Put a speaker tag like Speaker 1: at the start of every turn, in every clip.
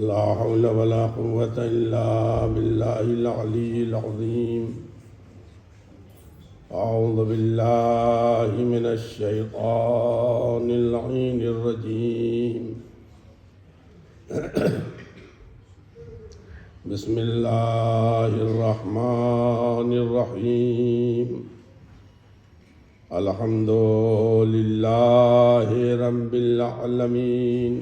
Speaker 1: لا حول ولا قوة إلا بالله العلي العظيم. أعوذ بالله من الشيطان اللعين الرجيم. بسم الله الرحمن الرحيم. الحمد لله رب العالمين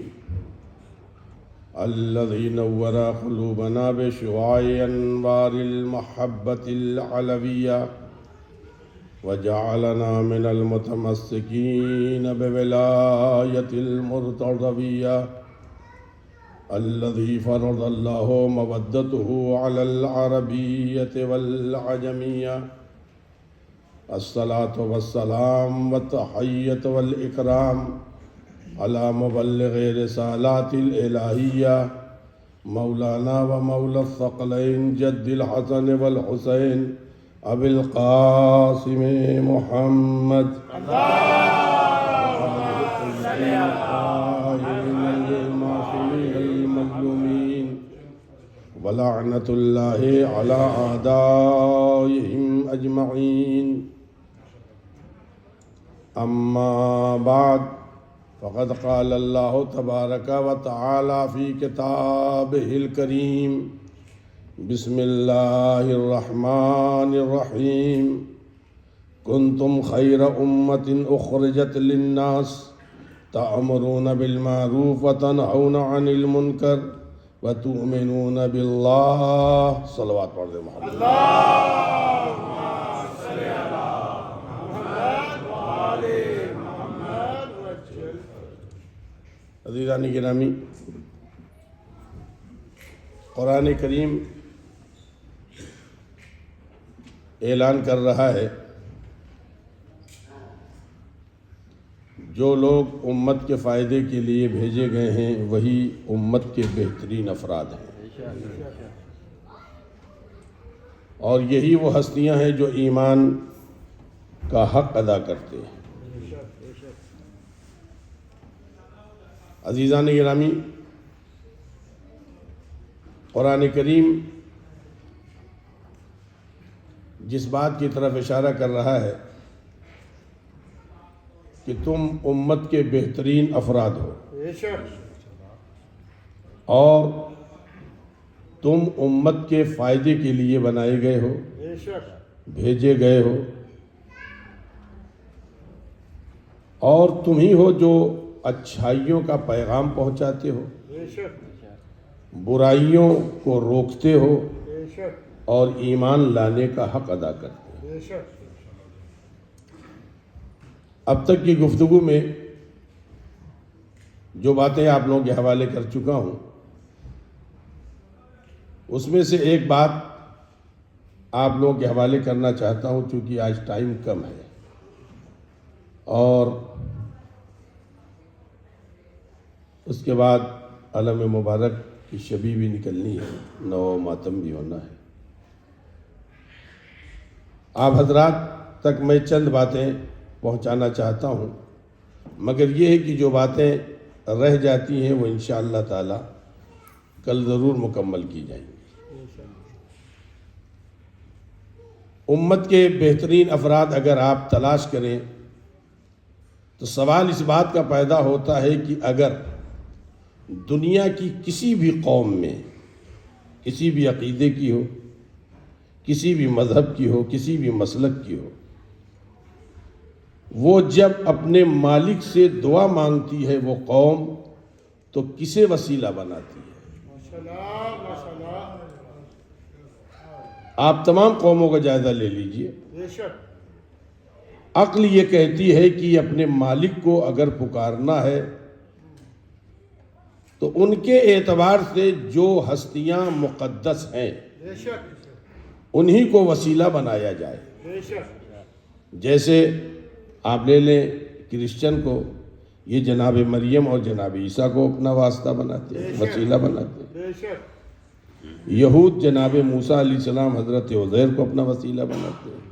Speaker 1: الذي نور قلوبنا بشعاع أنوار المحبة العلوية وجعلنا من المتمسكين بولاية المرتضوية الذي فرض الله مودته على العربية والعجمية. الصلاة والسلام والتحية والإكرام على مبلغ رسالات الإلهية مولانا ومولى الثقلين جد الحسن والحسين أبي القاسم محمد المظلومين ولعنة الله على أعدائهم أجمعين. أما بعد فقد قال الله تبارك وتعالى في كتابه الكريم: بسم الله الرحمن الرحيم. كنتم خير أمة أخرجت للناس تأمرون بالمعروف وتنهون عن المنكر وتؤمنون بالله. صلوات پڑھ دیں محمد. عزیزان گرامی، قرآن کریم اعلان کر رہا ہے جو لوگ امت کے فائدے کے لیے بھیجے گئے ہیں وہی امت کے بہترین افراد ہیں، اور یہی وہ ہستیاں ہیں جو ایمان کا حق ادا کرتے ہیں. عزیزان گرامی، قرآن کریم جس بات کی طرف اشارہ کر رہا ہے کہ تم امت کے بہترین افراد ہو اور تم امت کے فائدے کے لیے بنائے گئے ہو، بھیجے گئے ہو، اور تم ہی ہو جو اچھائیوں کا پیغام پہنچاتے ہو، برائیوں کو روکتے ہو اور ایمان لانے کا حق ادا کرتے ہو. اب تک کی گفتگو میں جو باتیں آپ لوگوں کے حوالے کر چکا ہوں اس میں سے ایک بات آپ لوگوں کے حوالے کرنا چاہتا ہوں، چونکہ آج ٹائم کم ہے اور اس کے بعد علم مبارک کی شبی بھی نکلنی ہے، نو ماتم بھی ہونا ہے. آپ حضرات تک میں چند باتیں پہنچانا چاہتا ہوں، مگر یہ ہے کہ جو باتیں رہ جاتی ہیں وہ انشاءاللہ تعالی کل ضرور مکمل کی جائیں گی. امت کے بہترین افراد اگر آپ تلاش کریں تو سوال اس بات کا پیدا ہوتا ہے کہ اگر دنیا کی کسی بھی قوم میں کسی بھی عقیدے کی ہو، کسی بھی مذہب کی ہو، کسی بھی مسلک کی ہو، وہ جب اپنے مالک سے دعا مانگتی ہے وہ قوم تو کسے وسیلہ بناتی ہے؟ آپ تمام قوموں کا جائزہ لے لیجئے. عقل یہ کہتی ہے کہ اپنے مالک کو اگر پکارنا ہے تو ان کے اعتبار سے جو ہستیاں مقدس ہیں انہی کو وسیلہ بنایا جائے. جیسے آپ لے لیں کرسچن کو، یہ جناب مریم اور جناب عیسیٰ کو اپنا واسطہ بناتے ہیں، وسیلہ بناتے ہیں. یہود جناب موسیٰ علیہ السلام حضرت عزیر کو اپنا وسیلہ بناتے ہیں.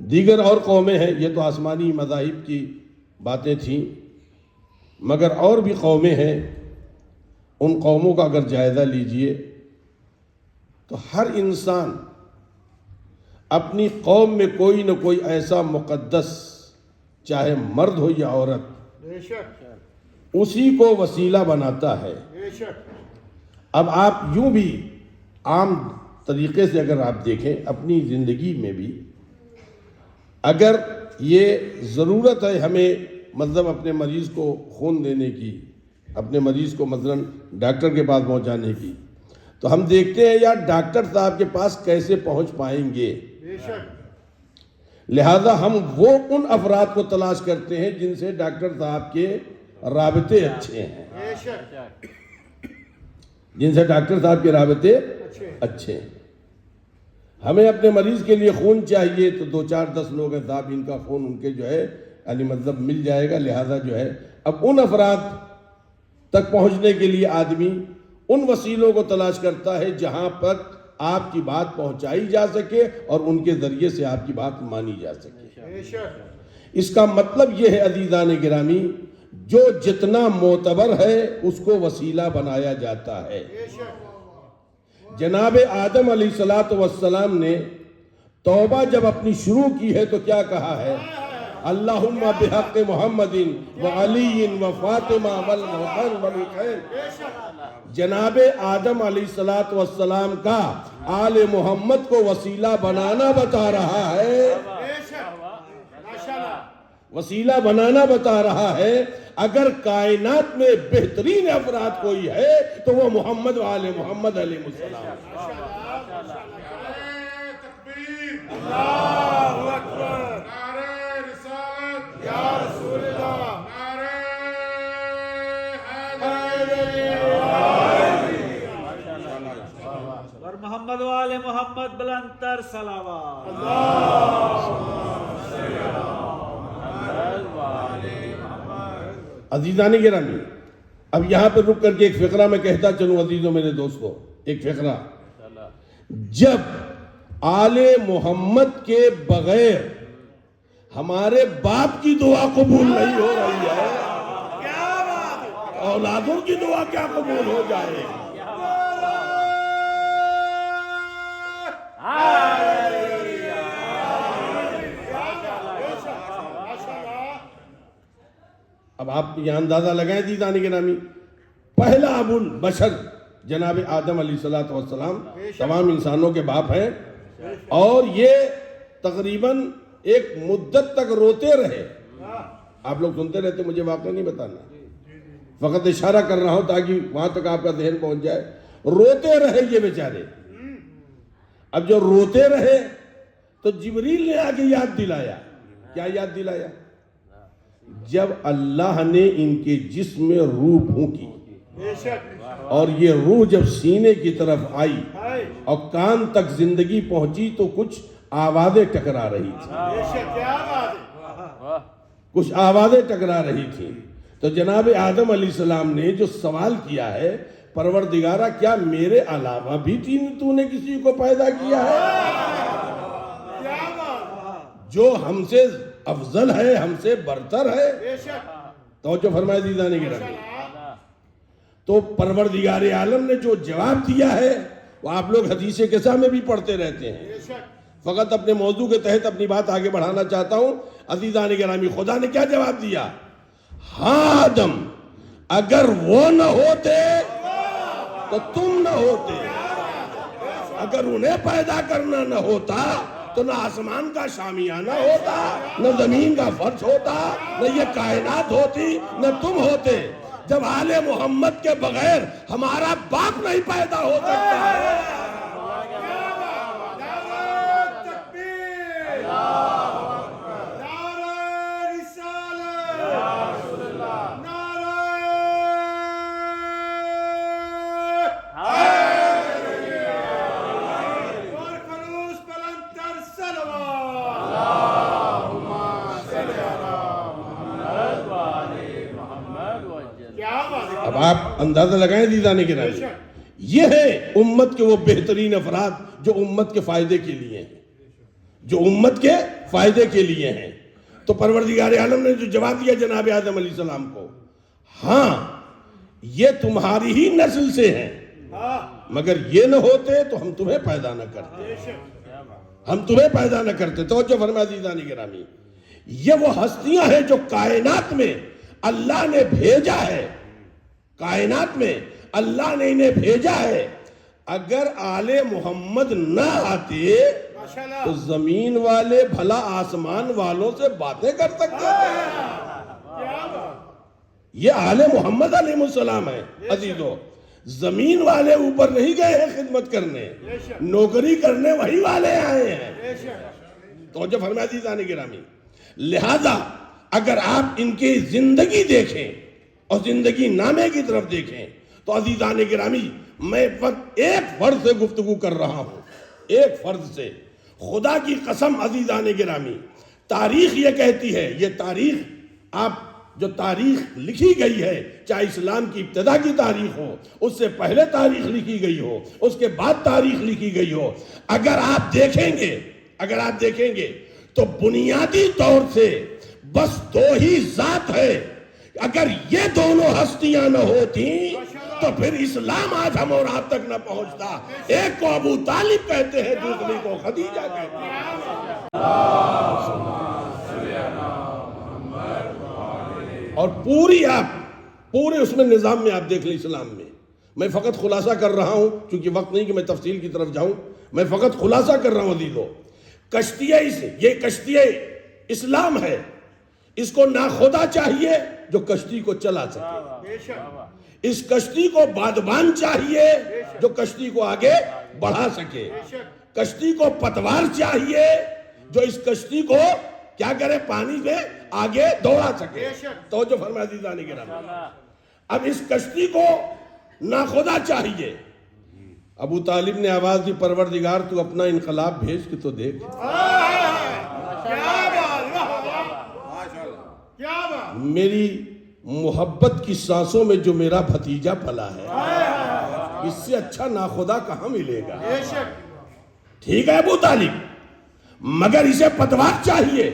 Speaker 1: دیگر اور قومیں ہیں، یہ تو آسمانی مذاہب کی باتیں تھیں، مگر اور بھی قومیں ہیں ان قوموں کا اگر جائزہ لیجئے تو ہر انسان اپنی قوم میں کوئی نہ کوئی ایسا مقدس، چاہے مرد ہو یا عورت، اسی کو وسیلہ بناتا ہے۔ اب آپ یوں بھی عام طریقے سے اگر آپ دیکھیں اپنی زندگی میں بھی، اگر یہ ضرورت ہے ہمیں مطلب اپنے مریض کو خون دینے کی، اپنے مریض کو مثلاً ڈاکٹر کے پاس پہنچانے کی، تو ہم دیکھتے ہیں یار ڈاکٹر صاحب کے پاس کیسے پہنچ پائیں گے، لہذا ہم وہ ان افراد کو تلاش کرتے ہیں جن سے ڈاکٹر صاحب کے رابطے اچھے ہیں، جن سے ڈاکٹر صاحب کے رابطے اچھے ہیں۔ ہمیں اپنے مریض کے لیے خون چاہیے تو 2-4-10 لوگ ہیں صاحب ان کا خون ان کے جو ہے یعنی مطلب مل جائے گا، لہذا جو ہے اب ان افراد تک پہنچنے کے لیے آدمی ان وسیلوں کو تلاش کرتا ہے جہاں پر آپ کی بات پہنچائی جا سکے اور ان کے ذریعے سے آپ کی بات مانی جا سکے۔ اس کا مطلب یہ ہے عزیزان گرامی، جو جتنا معتبر ہے اس کو وسیلہ بنایا جاتا ہے۔ جناب آدم علیہ السلام نے توبہ جب اپنی شروع کی ہے تو کیا کہا ہے؟ اللہم بحق محمد وعلی وفاطمہ والحسن والحسین۔ جناب آدم علیہ السلام کا آل محمد کو وسیلہ بنانا بتا رہا ہے، وسیلہ بنانا بتا رہا ہے۔ اگر کائنات میں بہترین افراد کوئی ہے تو وہ محمد و آل محمد علیہ السلام۔
Speaker 2: اللہ اکبر، نعرہ رسالت یا رسول اللہ،
Speaker 3: اور محمد و آل محمد بلندتر صلوات۔
Speaker 1: عزیزان گرامی، اب یہاں پر رک کر کے ایک فقرہ میں کہتا چلوں عزیزوں میرے دوستو، ایک فقرہ۔ جب آل محمد کے بغیر ہمارے باپ کی دعا قبول نہیں ہو رہی ہے، اولادوں کی دعا کیا قبول ہو جائے؟ اب آپ یہ اندازہ لگائیں عزیزان گرامی، پہلا ابو البشر جناب آدم علیہ السلام تمام انسانوں کے باپ ہیں، اور یہ تقریباً ایک مدت تک روتے رہے۔ آپ لوگ سنتے رہتے، مجھے واقعہ نہیں بتانا، فقط اشارہ کر رہا ہوں تاکہ وہاں تک آپ کا ذہن پہنچ جائے۔ روتے رہے یہ بیچارے۔ اب جو روتے رہے تو جبریل نے آگے یاد دلایا، کیا یاد دلایا؟ جب اللہ نے ان کے جسم میں روح پھونکی اور یہ روح جب سینے کی طرف آئی اور کان تک زندگی پہنچی تو کچھ آوازیں ٹکرا رہی تھی، کچھ آوازیں ٹکرا رہی تھی۔ تو جناب آدم علیہ السلام نے جو سوال کیا ہے، پروردگارہ کیا میرے علاوہ بھی تو نے کسی کو پیدا کیا ہے جو ہم سے افضل ہے، ہم سے برتر ہے؟ توجہ فرمائے عزیزان گرامی۔ تو پروردگار عالم نے جو جواب دیا ہے وہ آپ لوگ حدیث قصہ میں بھی پڑھتے رہتے ہیں۔ فقط اپنے موضوع کے تحت اپنی بات آگے بڑھانا چاہتا ہوں۔ عزیزان گرامی، خدا نے کیا جواب دیا؟ ہاں آدم، اگر وہ نہ ہوتے تو تم نہ ہوتے، اگر انہیں پیدا کرنا نہ ہوتا تو نہ آسمان کا شامیانہ ہوتا، نہ زمین کا فرش ہوتا، نہ یہ کائنات ہوتی، نہ تم ہوتے۔ جب آل محمد کے بغیر ہمارا باپ نہیں پیدا ہو سکتا ہے، اب آپ اندازہ لگائیں عزیزان گرامی، یہ ہے امت کے وہ بہترین افراد جو امت کے فائدے کے لیے ہیں، جو امت کے فائدے کے لیے ہیں۔ تو پروردگار عالم نے جو جواب دیا جناب آدم علیہ السلام کو، ہاں یہ تمہاری ہی نسل سے ہیں، مگر یہ نہ ہوتے تو ہم تمہیں پیدا نہ کرتے، ہم تمہیں پیدا نہ کرتے۔ توجہ فرمائے عزیزان گرامی، یہ وہ ہستیاں ہیں جو کائنات میں اللہ نے بھیجا ہے، کائنات میں اللہ نے انہیں بھیجا ہے۔ اگر آل محمد نہ آتے تو زمین والے بھلا آسمان والوں سے باتیں کر سکتے تھے؟ یہ آل محمد علیہ السلام ہے عزیزو، زمین والے اوپر نہیں گئے ہیں خدمت کرنے، نوکری کرنے وہی والے آئے ہیں۔ توجہ فرمائے عزیزان گرامی، لہذا اگر آپ ان کی زندگی دیکھیں اور زندگی نامے کی طرف دیکھیں تو عزیزان گرامی، میں ایک فرد سے گفتگو کر رہا ہوں، ایک فرد سے، خدا کی قسم عزیزان گرامی، تاریخ یہ کہتی ہے، یہ تاریخ آپ جو تاریخ لکھی گئی ہے، چاہے اسلام کی ابتدا کی تاریخ ہو، اس سے پہلے تاریخ لکھی گئی ہو، اس کے بعد تاریخ لکھی گئی ہو، اگر آپ دیکھیں گے تو بنیادی طور سے بس دو ہی ذات ہے۔ اگر یہ دونوں ہستیاں نہ ہوتی تو پھر اسلام آج ہم اور آپ تک نہ پہنچتا۔ ایک کو ابو طالب کہتے ہیں، دوسری کو خدیجہ کہتے ہیں، اور پورے اس میں نظام میں آپ دیکھ لیں اسلام میں۔ میں فقط خلاصہ کر رہا ہوں، چونکہ وقت نہیں کہ میں تفصیل کی طرف جاؤں، میں فقط خلاصہ کر رہا ہوں عزیزو۔ یہ کشتی اسلام ہے، اس کو ناخدا چاہیے جو کشتی کو چلا سکے، اس کشتی کو بادبان چاہیے جو کشتی کو آگے بڑھا سکے، کشتی کو پتوار چاہیے جو اس کشتی کو کیا کرے، پانی میں آگے دوڑا سکے۔ توجہ فرمائے عزیزان گرامی، اب اس کشتی کو ناخدا چاہیے۔ ابو طالب نے آواز دی، پروردگار تو اپنا انقلاب بھیج کے تو دیکھ، میری محبت کی سانسوں میں جو میرا بھتیجا پلا ہے، اس سے اچھا ناخدا کہاں ملے گا؟ ٹھیک ہے ابو طالب، مگر اسے پتوار چاہیے،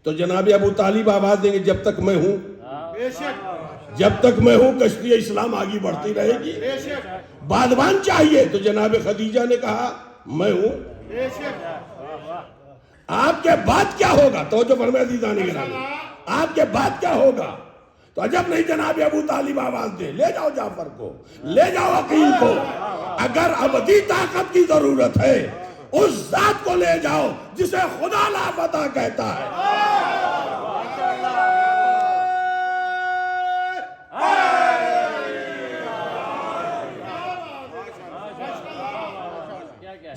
Speaker 1: تو جناب ابو طالب آواز دیں گے، جب تک میں ہوں کشتی اسلام آگے بڑھتی رہے گی۔ بادبان چاہیے، تو جناب خدیجہ نے کہا میں ہوں۔ آپ کے بعد کیا ہوگا؟ توجہ فرمائے عزیزان گرامی، آپ کے بعد کیا ہوگا؟ تو عجب نہیں جناب ابو طالب آواز دے، لے جاؤ جعفر کو، لے جاؤ عقیل کو، اگر ابدی طاقت کی ضرورت ہے اس ذات کو لے جاؤ جسے خدا لا فتح کہتا ہے۔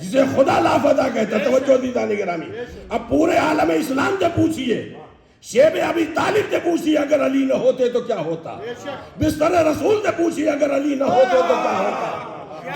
Speaker 1: جسے خدا لا فتح کہتا ہے۔ توجہ عزیزان گرامی، اب پورے عالم اسلام سے پوچھئے، شیب ابی طالب سے پوچھئے اگر علی نہ ہوتے تو کیا ہوتا، بستر رسول سے پوچھئے اگر علی نہ ہوتے تو کیا ہوتا،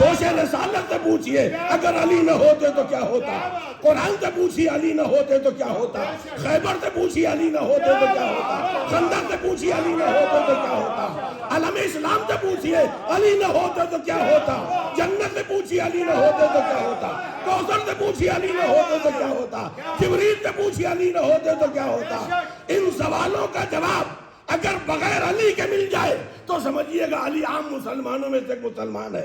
Speaker 1: دوش رسالت سے پوچھئے اگر علی نہ ہوتے تو کیا ہوتا، قرآن سے پوچھئے علی نہ ہوتے تو کیا ہوتا، خیبر سے پوچھئے علی نہ ہوتے تو کیا ہوتا، خندق سے پوچھئے علی نہ ہوتے تو کیا ہوتا، عالم اسلام سے پوچھئے علی نہ ہوتے تو کیا ہوتا، جنت سے پوچھئے علی نہ ہوتے تو کیا ہوتا، کوثر سے پوچھئے علی نہ ہوتے تو کیا ہوتا، جبریل سے پوچھئے علی نہ ہوتے تو کیا ہوتا۔ ان سوالوں کا جواب اگر بغیر علی کے مل جائے تو سمجھئے گا علی عام مسلمانوں میں سے مسلمان ہے،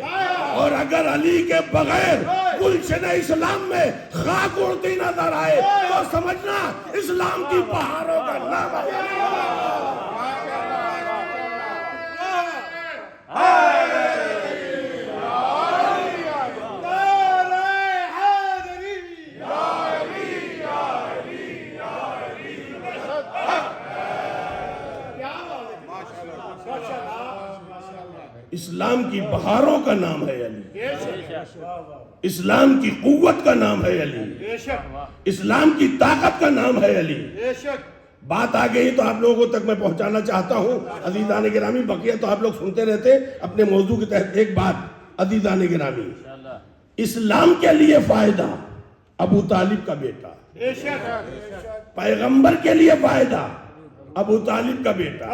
Speaker 1: اور اگر علی کے بغیر گلشن اسلام میں خاک اڑتی نظر آئے تو سمجھنا اسلام کی پہاڑوں کا نام ہے۔ اسلام کی بہاروں کا نام ہے علی، اسلام کی قوت کا نام ہے علی، اسلام کی طاقت کا نام ہے علی۔ بات آ گئی تو آپ لوگوں تک میں پہنچانا چاہتا ہوں عزیزان گرامی، بقیہ تو آپ لوگ سنتے رہتے، اپنے موضوع کے تحت ایک بات عزیزان گرامی، اسلام کے لیے فائدہ ابو طالب کا بیٹا، پیغمبر کے لیے فائدہ ابو طالب کا بیٹا،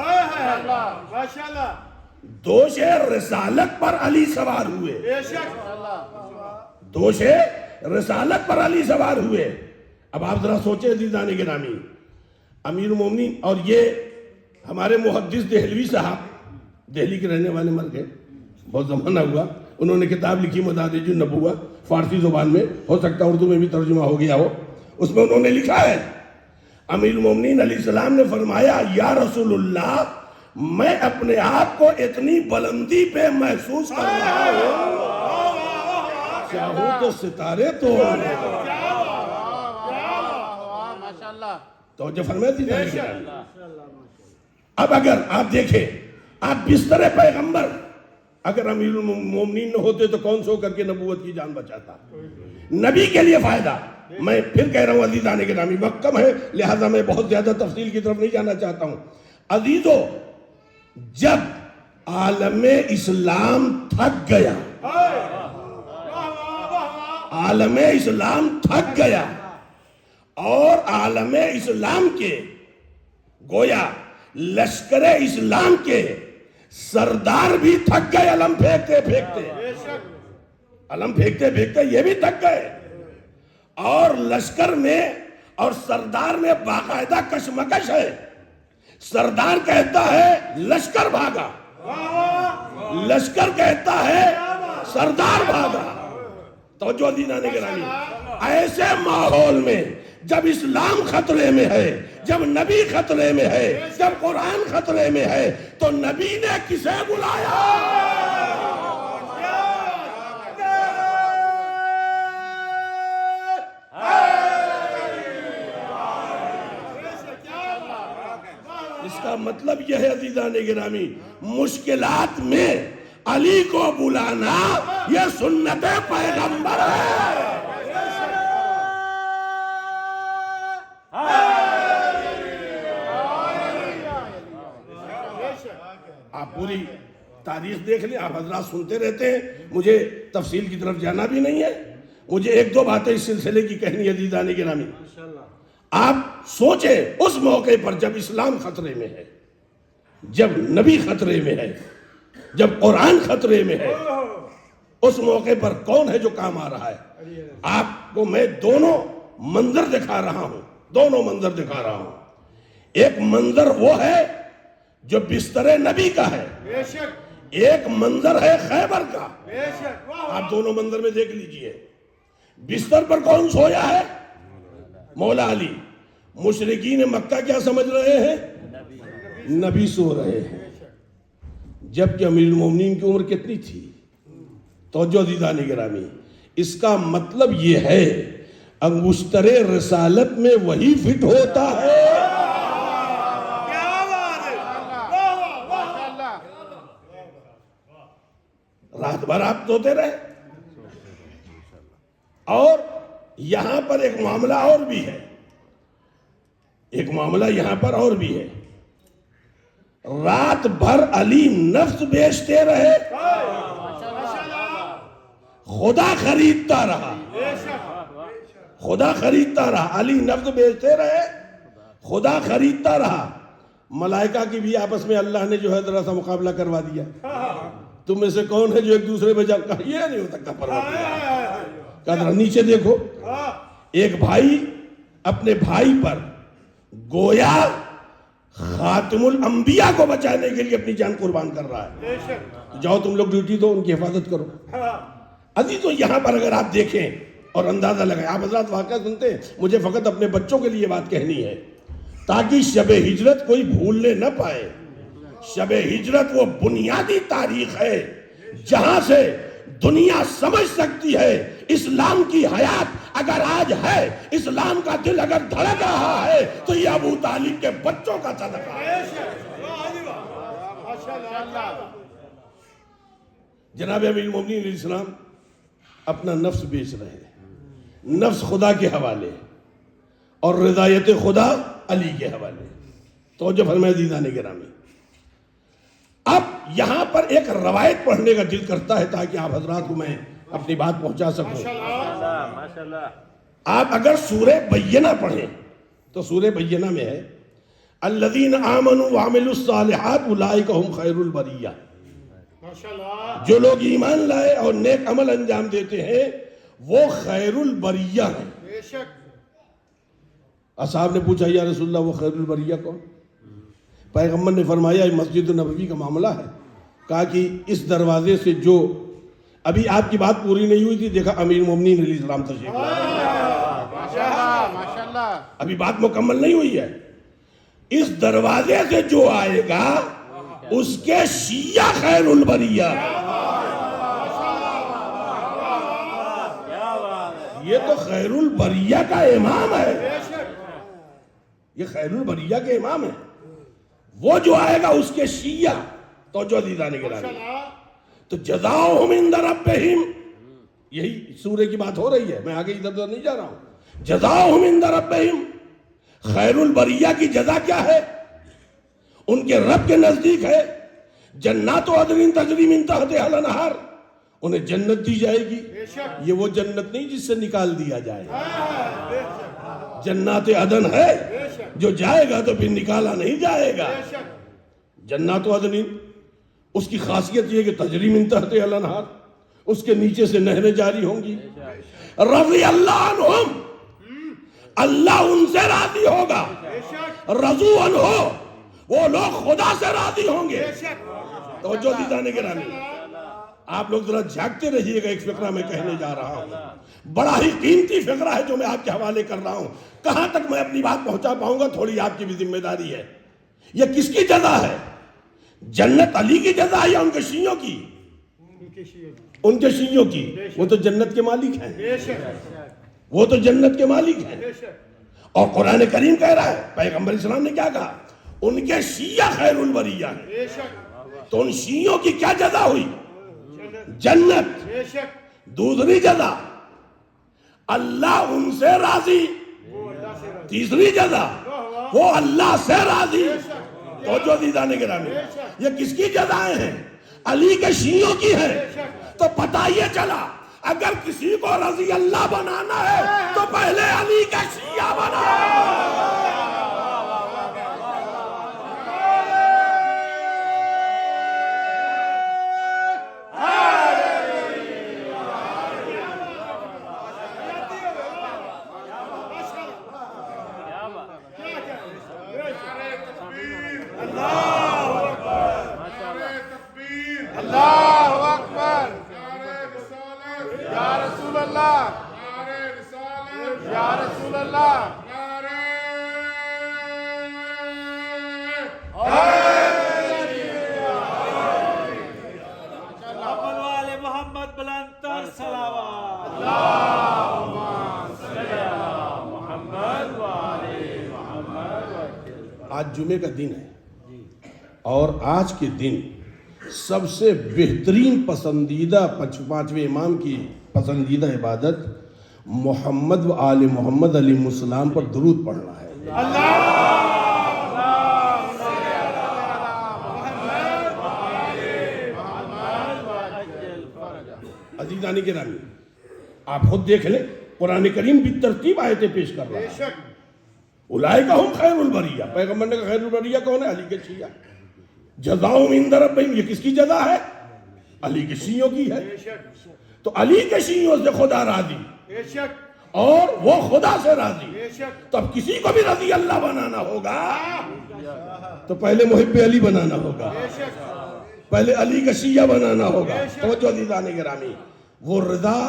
Speaker 1: دوش رسالت پر علی سوار ہوئے، دوش رسالت پر علی سوار ہوئے۔ اب آپ ذرا سوچیں عزیزان گرامی، امیر المومنین اور یہ ہمارے محدث دہلوی صاحب دہلی کے رہنے والے مر گئے، بہت زمانہ ہوا، انہوں نے کتاب لکھی مدارج النبوہ، فارسی زبان میں، ہو سکتا اردو میں بھی ترجمہ ہو گیا ہو، اس میں انہوں نے لکھا ہے امیر المومنین علیہ السلام نے فرمایا یا رسول اللہ میں اپنے آپ کو اتنی بلندی پہ محسوس کر رہا ہوں چاہوں تو ستارے توڑ دوں۔ توجہ فرمائے تھی جی۔ اب اگر آپ دیکھیں، آپ بستر پیغمبر، اگر امیر المومنین نہ ہوتے تو کون سو کر کے نبوت کی جان بچاتا؟ نبی کے لیے فائدہ۔ میں پھر کہہ رہا ہوں عزیزان گرامی، وقت کم ہے لہذا میں بہت زیادہ تفصیل کی طرف نہیں جانا چاہتا ہوں۔ عزیزو، جب عالم اسلام تھک گیا، عالم اسلام تھک گیا اور عالم اسلام کے گویا لشکر اسلام کے سردار بھی تھک گئے، علم پھینکتے پھینکتے، علم پھینکتے پھینکتے یہ بھی تھک گئے، اور لشکر میں اور سردار میں باقاعدہ کشمکش ہے۔ سردار کہتا ہے لشکر بھاگا، لشکر کہتا ہے سردار بھاگا۔ توجہ عزیزان گرامی، ایسے ماحول میں جب اسلام خطرے میں ہے، جب نبی خطرے میں ہے، جب قرآن خطرے میں ہے، تو نبی نے کسے بلایا؟ اس کا مطلب یہ ہے عزیزان گرامی، مشکلات میں علی کو بلانا یہ سنت پیغمبر ہے۔ آپ پوری تاریخ دیکھ لیں، آپ حضرات سنتے رہتے ہیں، مجھے تفصیل کی طرف جانا بھی نہیں ہے، مجھے ایک دو باتیں اس سلسلے کی کہنی ہے عزیزان گرامی۔ آپ سوچیں اس موقع پر جب اسلام خطرے میں ہے، جب نبی خطرے میں ہے، جب قرآن خطرے میں ہے، اس موقع پر کون ہے جو کام آ رہا ہے؟ آپ کو میں دونوں منظر دکھا رہا ہوں، دونوں منظر دکھا رہا ہوں۔ ایک منظر وہ ہے جو بستر نبی کا ہے، ایک منظر ہے خیبر کا۔ آپ دونوں منظر میں دیکھ لیجئے، بستر پر کون سویا ہے؟ مولا علی۔ مشرکین مکہ کیا سمجھ رہے ہیں؟ نبی سو رہے ہیں، جبکہ امیر المومنین کی عمر کتنی تھی؟ توجہ عزیزان گرامی، اس کا مطلب یہ ہے انگشتر رسالت میں وہی فٹ ہوتا ہے۔ رات بھر آپ سوتے رہے۔ اور یہاں پر ایک معاملہ اور بھی ہے، ایک معاملہ یہاں پر اور بھی ہے، رات بھر علی نفس بیچتے رہے، خدا خریدتا رہا، خدا خریدتا رہا، علی نفس بیچتے رہے، خدا خریدتا رہا۔ ملائکہ کی بھی آپس میں اللہ نے جو ہے ذرا سا مقابلہ کروا دیا، تم میں سے کون ہے جو ایک دوسرے پہ جب کہا یہ نہیں ہو سکتا پروردگار، کہا نیچے دیکھو، ایک بھائی اپنے بھائی پر گویا خاتم الانبیاء کو بچانے کے لیے اپنی جان قربان کر رہا ہے، جاؤ تم لوگ ڈیوٹی دو، ان کی حفاظت کرو۔ عزیزو یہاں پر اگر آپ دیکھیں اور اندازہ لگائیں، آپ حضرات واقعہ سنتے ہیں، مجھے فقط اپنے بچوں کے لیے بات کہنی ہے تاکہ شب ہجرت کوئی بھولنے نہ پائے۔ شب ہجرت وہ بنیادی تاریخ ہے جہاں سے دنیا سمجھ سکتی ہے اسلام کی حیات اگر آج ہے، اسلام کا دل اگر دھڑک رہا ہے تو یہ ابو طالب کے بچوں کا صدقہ ہے۔ جناب امیر المومنین علیہ السلام اپنا نفس بیچ رہے ہیں، نفس خدا کے حوالے اور رضایت خدا علی کے حوالے۔ توجہ فرمائے عزیزان گرامی، اب یہاں پر ایک روایت پڑھنے کا دل کرتا ہے تاکہ آپ حضرات کو میں اپنی بات پہنچا سکوں۔ آپ اگر سورہ بینہ پڑھیں تو سورہ بینہ میں ہے الذین آمنوا وعملوا الصالحات اولئک هم خیر البریہ، جو لوگ ایمان لائے اور نیک عمل انجام دیتے ہیں وہ خیر البریہ ہیں۔ اصحاب نے پوچھا یا رسول اللہ وہ خیر البریہ کون؟ پیغمبر نے فرمایا یہ مسجد نبوی کا معاملہ ہے، کہا کہ اس دروازے سے جو ابھی آپ کی بات پوری نہیں ہوئی تھی، دیکھا امیر مومنین علیہ السلام تشریف لائے، ابھی بات مکمل نہیں ہوئی ہے. اس دروازے سے جو آئے گا اس کے شیعہ خیر البریہ. یہ تو خیر البریہ کا امام ہے، یہ خیر البریہ کے امام ہے. وہ جو آئے گا اس کے شیعہ. توجہ عزیزان گرامی، تو جزاؤہم عند ربہم، یہی سورے کی بات ہو رہی ہے، میں آگے ادھر ادھر نہیں جا رہا ہوں. جزاؤہم عند ربہم، خیر البریہ کی جزا کیا ہے؟ ان کے رب کے نزدیک ہے جنات عدن تجری من تحتہا الانہار، انہیں جنت دی جائے گی. یہ وہ جنت نہیں جس سے نکال دیا جائے، جنات عدن ہے جو جائے گا تو پھر نکالا نہیں جائے گا. جنات عدن، اس کی خاصیت یہ کہ تجری من تحتہا الانہار، اس کے نیچے سے نہریں جاری ہوں گی. رضی اللہ عنہم، اللہ ان سے راضی ہوگا. رضو عنہ، وہ لوگ خدا سے راضی ہوں گے. توجہ دیدانے گرامی، آپ لوگ ذرا جھاگتے رہیے گا. ایک فقرہ میں کہنے جا رہا ہوں، بڑا ہی قیمتی فقرہ ہے جو میں آپ کے حوالے کر رہا ہوں. کہاں تک میں اپنی بات پہنچا پاؤں گا تھوڑی آپ کی بھی ذمہ داری ہے. یہ کس کی جزا ہے؟ جنت علی کی جزا ہے یا ان کے شیعوں کی؟ ان کے شیعوں کی. وہ تو جنت کے مالک ہیں، وہ تو جنت کے مالک ہیں. اور قرآن کریم کہہ رہا ہے، پیغمبر اسلام نے کیا کہا؟ ان کے شیعہ خیر البریہ ہیں. تو ان شیعوں کی کیا جزا ہوئی؟ جنت. دوسری جزا اللہ ان سے راضی. تیسری جزا وہ اللہ سے راضی. توجہ دیدانے گرامی، یہ کس کی جزائیں ہیں؟ علی کے شیعوں کی ہیں. تو پتہ یہ چلا اگر کسی کو رضی اللہ بنانا ہے تو پہلے علی کا شیعہ بنا. آج جمعے کا دن ہے اور آج کے دن سب سے بہترین پسندیدہ پانچویں امام کی پسندیدہ عبادت محمد و آل محمد علیہ السلام پر درود پڑھنا ہے. عزیزان گرامی، آپ خود دیکھ لیں، قرآن کریم بھی ترتیب آیتیں پیش کر رہا ہے. اولئک ہم خیر البریہ، پیغمبر نے کہا خیر البریہ کون ہے؟ علی کے شیعہ. جزاؤہم عند ربہم، یہ کس کی جزا ہے؟ علی کے شیعوں کی ہے. تو علی کے شیعوں سے خدا راضی اور وہ خدا سے راضی. تو اب کسی کو بھی رضی اللہ بنانا ہوگا تو پہلے محب علی بنانا ہوگا، پہلے علی کا شیعہ بنانا ہوگا. توجہ عزیزان گرامی، وہ رضا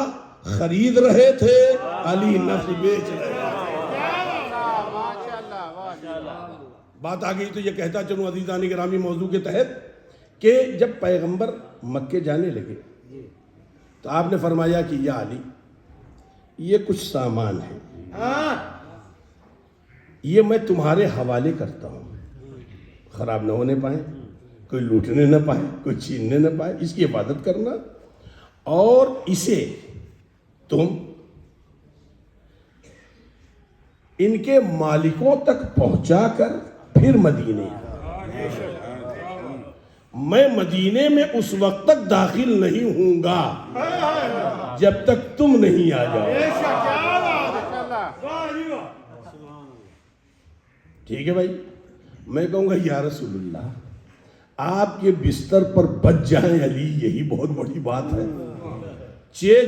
Speaker 1: خرید رہے تھے، علی نفس بیچ رہے تھے. بات آ گئی تو یہ کہتا چلوں عزیزان گرامی موضوع کے تحت کہ جب پیغمبر مکے جانے لگے تو آپ نے فرمایا کہ یا علی، یہ کچھ سامان ہے، یہ میں تمہارے حوالے کرتا ہوں، خراب نہ ہونے پائے، کوئی لوٹنے نہ پائے، کوئی چھیننے نہ پائے. اس کی حفاظت کرنا اور اسے تم ان کے مالکوں تک پہنچا کر پھر مدینے. میں مدینے میں اس وقت تک داخل نہیں ہوں گا جب تک تم نہیں آ جاؤ. ٹھیک ہے بھائی، میں کہوں گا یا رسول اللہ، آپ کے بستر پر بچ جائیں علی، یہی بہت بڑی بات ہے.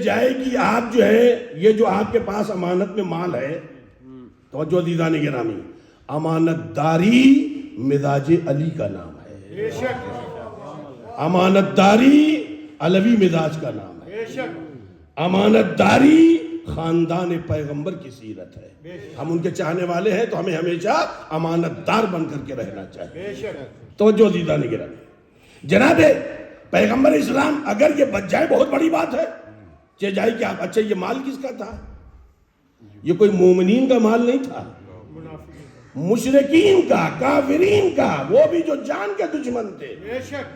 Speaker 1: جائے گی آپ جو ہے، یہ جو آپ کے پاس امانت میں مال ہے، توجہ عزیزان گرامی، امانت داری مزاج علی کا نام ہے. امانت داری علوی مزاج کا نام ہے.
Speaker 2: بے شک
Speaker 1: امانت داری خاندان پیغمبر کی سیرت ہے. ہم ان کے چاہنے والے ہیں تو ہمیں ہمیشہ امانت دار بن کر کے رہنا چاہیے.
Speaker 2: بے شک
Speaker 1: توجہ دیدہ نگرانی. جناب پیغمبر اسلام اگر یہ بچ جائے بہت بڑی بات ہے. چہ جائے کہ آپ اچھا یہ مال کس کا تھا؟ یہ کوئی مومنین کا مال نہیں تھا، مشرکین کا، کافرین کا، وہ بھی جو جان کے دشمن تھے.
Speaker 2: بے شک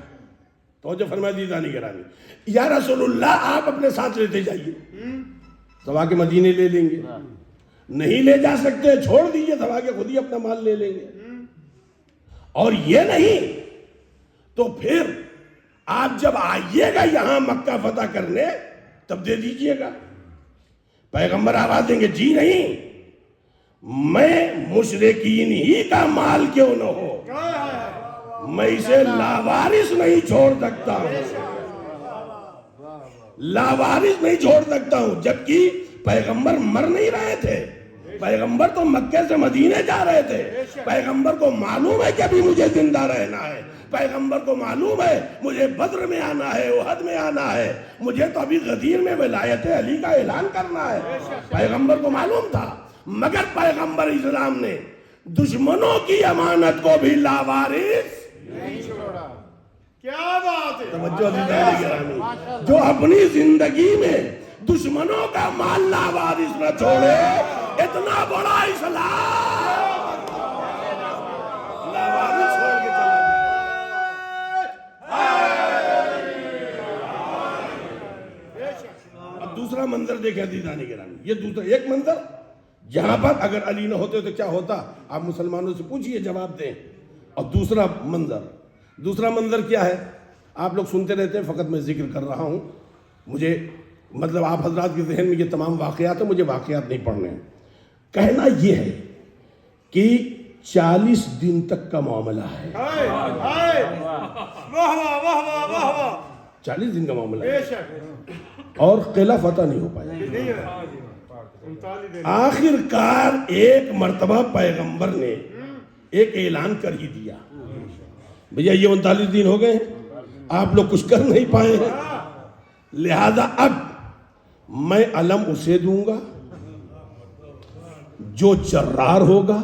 Speaker 1: توجہ فرمائے دیدہ نگرانی. یا رسول اللہ آپ اپنے ساتھ لیتے جائیے، سوا کے مدینے لے لیں گے. نہیں لے جا سکتے چھوڑ دیجئے، سوا کے خود ہی اپنا مال لے لیں گے. اور یہ نہیں تو پھر آپ جب آئیے گا یہاں مکہ فتح کرنے تب دے دیجئے گا. پیغمبر آواز دیں گے جی نہیں، میں مشرکین ہی کا مال کیوں نہ ہو، میں اسے لاوارث نہیں چھوڑ سکتا ہوں، لاوارث نہیں چھوڑ سکتا ہوں. جبکہ پیغمبر مر نہیں رہے تھے، پیغمبر تو مکے سے مدینے جا رہے تھے. پیغمبر کو معلوم ہے کہ ابھی مجھے زندہ رہنا ہے، پیغمبر کو معلوم ہے مجھے بدر میں آنا ہے، احد میں آنا ہے، مجھے تو ابھی غدیر میں ولایت علی کا اعلان کرنا ہے. پیغمبر کو معلوم تھا، مگر پیغمبر اسلام نے دشمنوں کی امانت کو بھی لاوارث
Speaker 2: نہیں چھوڑا. کیا بات ہے.
Speaker 1: توجہ دیدہ نگرانی. جو اپنی زندگی میں دشمنوں کا مال لاوارث نہ چھوڑے، اتنا بڑا اسلام لاوارث چھوڑ کے چلا جائے. اب دوسرا منظر دیکھیں دیدہ نگرانی. یہ دوسرا ایک منظر جہاں پر اگر علی نہ ہوتے تو کیا ہوتا، آپ مسلمانوں سے پوچھئے جواب دیں. اور دوسرا منظر کیا ہے؟ آپ لوگ سنتے رہتے ہیں، فقط میں ذکر کر رہا ہوں. مجھے مطلب آپ حضرات کے ذہن میں یہ تمام واقعات ہیں، مجھے واقعات نہیں پڑھنے ہیں. کہنا یہ ہے کہ 40 دن تک کا معاملہ ہے.
Speaker 2: ہائے ہائے واہ واہ واہ واہ واہ واہ.
Speaker 1: 40 دن کا معاملہ
Speaker 2: بے
Speaker 1: ہے
Speaker 2: شک
Speaker 1: اور قلعہ فتح نہیں ہو پایا.
Speaker 2: نہیں ہے. 39 دن.
Speaker 1: آخر کار ایک مرتبہ پیغمبر نے ایک اعلان کر ہی دیا، بھیا یہ 39 دن ہو گئے ہیں، آپ لوگ کچھ کر نہیں پائے ہیں، لہذا اب میں علم اسے دوں گا جو جرار ہوگا،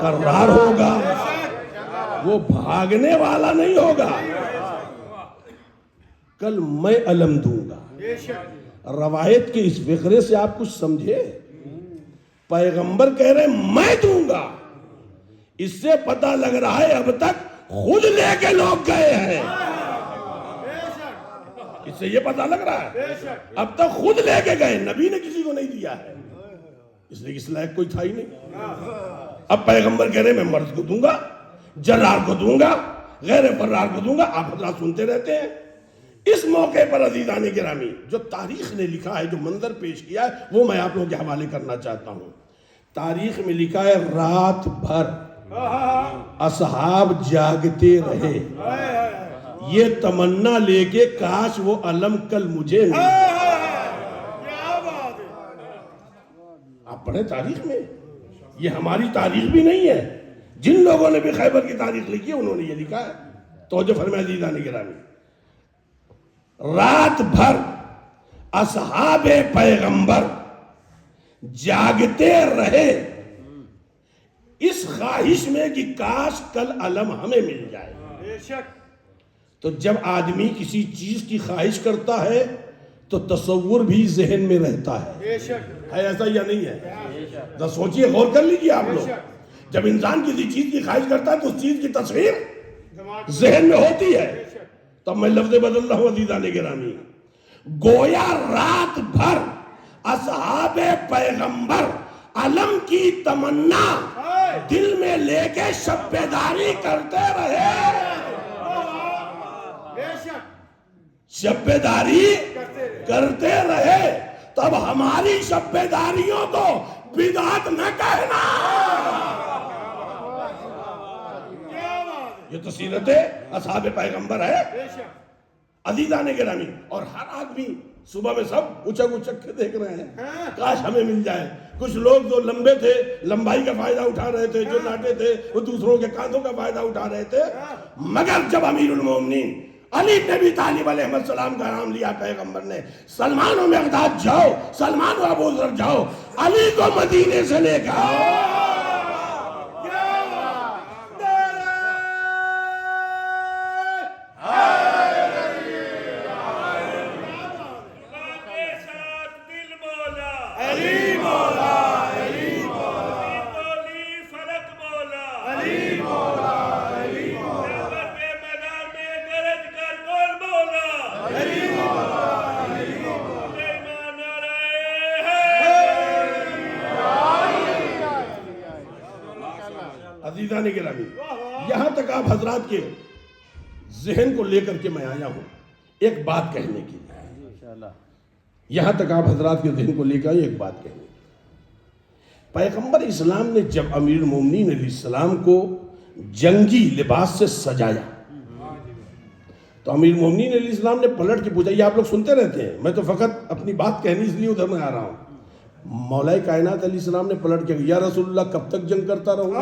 Speaker 1: کرار ہوگا، وہ بھاگنے والا نہیں ہوگا. کل میں علم دوں گا.
Speaker 2: بے شک
Speaker 1: روایت کے اس فقرے سے آپ کچھ سمجھے؟ پیغمبر کہہ رہے میں دوں گا. اس سے پتہ لگ رہا ہے اب تک خود لے کے لوگ گئے ہیں. اس سے یہ پتہ لگ رہا ہے اب تک خود لے کے گئے، نبی نے کسی کو نہیں دیا ہے، اس لیے اس لائق کوئی تھا ہی نہیں. اب پیغمبر کہہ رہے میں مرد کو دوں گا، جرار کو دوں گا، غیر فرار کو دوں گا. آپ حضرات سنتے رہتے ہیں. اس موقع پر عزیزان گرامی جو تاریخ نے لکھا ہے، جو منظر پیش کیا ہے، وہ میں آپ لوگوں کے حوالے کرنا چاہتا ہوں. تاریخ میں لکھا ہے رات بھر اصحاب جاگتے رہے یہ تمنا لے کے کاش وہ علم کل مجھے مل.
Speaker 2: کیا بات ہے.
Speaker 1: آپ پڑھیں تاریخ میں، یہ ہماری تاریخ بھی نہیں ہے. جن لوگوں نے بھی خیبر کی تاریخ لکھی ہے انہوں نے یہ لکھا ہے. توجہ فرمائے عزیزان گرامی. رات بھر اصحاب پیغمبر جاگتے رہے اس خواہش میں کہ کاش کل علم ہمیں مل جائے.
Speaker 2: بے شک
Speaker 1: تو جب آدمی کسی چیز کی خواہش کرتا ہے تو تصور بھی ذہن میں رہتا ہے.
Speaker 2: بے شک
Speaker 1: ہے ایسا یا نہیں ہے؟ ذرا سوچئے، غور کر لیجئے آپ لوگ. جب انسان کسی چیز کی خواہش کرتا ہے تو اس چیز کی تصویر ذہن میں ہوتی ہے. تب میں لفظ بدل رہا ہوں عزیزان گرامی. گویا رات بھر اصحاب پیغمبر علم کی تمنا دل میں لے کے شب بیداری کرتے رہے.
Speaker 2: بے شک
Speaker 1: شب بیداری کرتے رہے. تب ہماری شب بیداریوں کو بدعت نہ کہنا. یہ تو سیرت اصحاب پیغمبر ہے
Speaker 2: بے شک.
Speaker 1: عزیزان گرامی. اور ہر آدمی صبح میں سب اچک اچک کے دیکھ رہے ہیں کاش ہمیں مل جائے. کچھ لوگ جو لمبے تھے لمبائی کا فائدہ اٹھا رہے تھے، جو ناٹے تھے وہ دوسروں کے کاندھوں کا فائدہ اٹھا رہے تھے. مگر جب امیر المومنین علی نے بھی طالب علیہ السلام کا نام لیا پیغمبر نے. سلمان و مقداد جاؤ, سلمان و ابو ذر جاؤ, علی کو مدینے سے لے کے آؤ. عزیزان گرامی, یہاں تک آپ حضرات کے ذہن کو لے کر کے میں آیا ہوں ایک بات کہنے کے لیے. یہاں تک آپ حضرات کے ذہن کو لے کر ایک بات کہنے کے لیے. پیغمبر اسلام نے جب امیر المومنین علیہ السلام کو جنگی لباس سے سجایا تو امیر المومنین علیہ السلام نے پلٹ کے پوچھا, یہ آپ لوگ سنتے رہتے ہیں, میں تو فقط اپنی بات کہنی اس لیے ادھر میں آ رہا ہوں. مولا کائنات علیہ السلام نے پلٹ کے, یا رسول اللہ کب تک جنگ کرتا رہوں گا؟